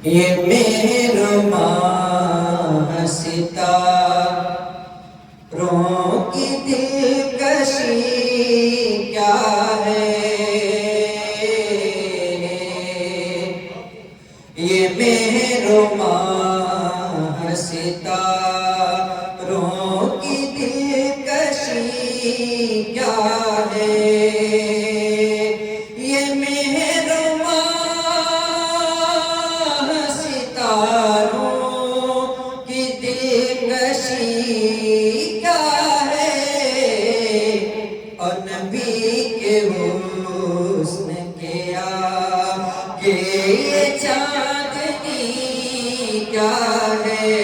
یہ مہرباں ستاروں کی دلکشی کیا ہے، یہ مہرباں ستاروں کی دلکشی کیا ہے، یہ اور نبی کے حسن کے آگے یہ چاندنی کیا ہے،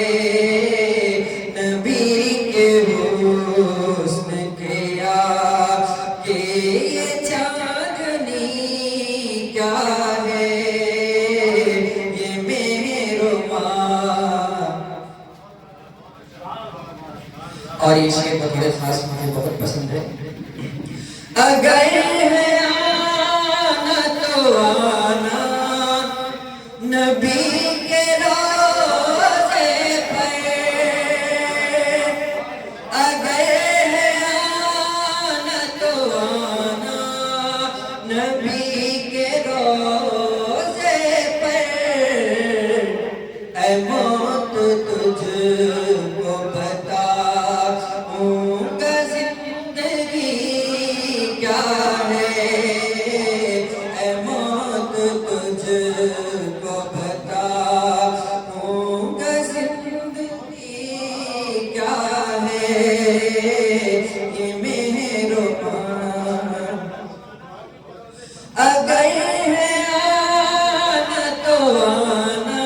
نبی کے حسن کے آگے یہ چاندنی کیا ہے، یہ مہرباں۔ اور یہ شعر بڑے خاص مجھے بہت پسند ہے۔ اگر ہے آنا تو آنا نبی کے روضے پر، اگر ہے آنا تو آنا نبی کے روضے پر، اے موت تجھ کو بتاؤں گا زندگی کیا ہے، اے موت تجھ کو بتاؤں گا زندگی کیا ہے، یہ مہرباں۔ اگر ہے آنا تو آنا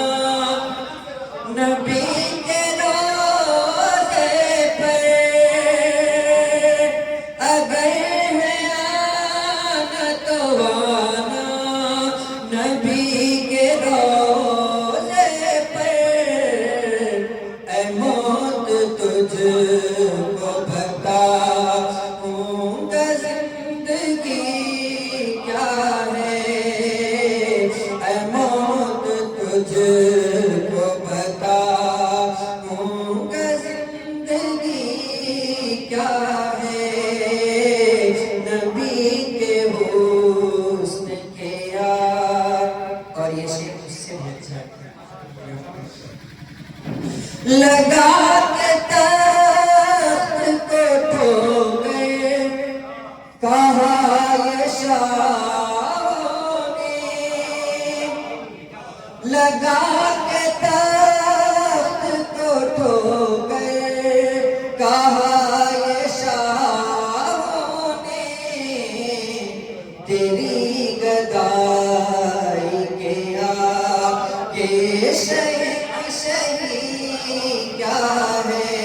نبی کے روضے پر، اگر ہے آنا تو آنا نبی کے روضے پر، اے موت تجھ کو بتاؤں گا زندگی کیا ہے، اے موت تجھ کو بتاؤں گا زندگی کیا ہے، نبی کے حسن کے اور یہ شعر اس سے بھی اچھا ہے۔ لگا کے تخت کو ٹھو گئے کہا یہ شاہوں نے، لگا کے تخت کو ٹھو گئے کہا یہ شاہوں نے، تیری گدائی کے آگے شہی کیا ہے،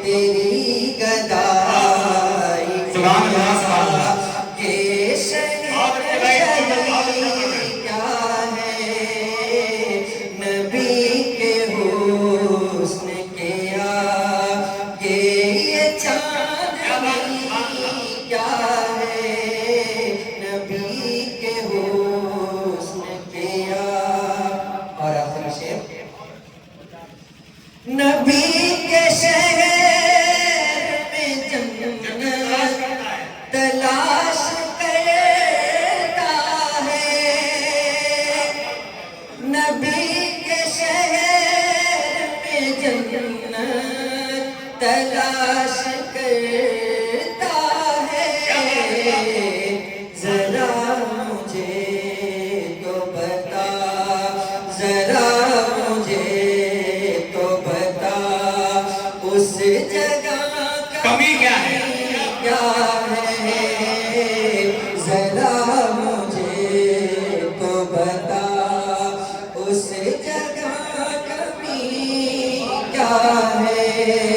تیری گدائی کے آگے شہی کیا ہے، نبی کے حسن کے آگے یہ چاندنی کیا ہے، نبی کے حسن کے اور آخری شعر۔ نبی کے شہر میں جنت تلاش کرتا ہے، نبی کے شہر میں جنت تلاش کرتا ہے، ذرا مجھے تو بتا، ذرا مجھے تو بتا اس جگہ کمی کیا ہے، ذرا مجھے تو بتا اس جگہ کمی کیا ہے۔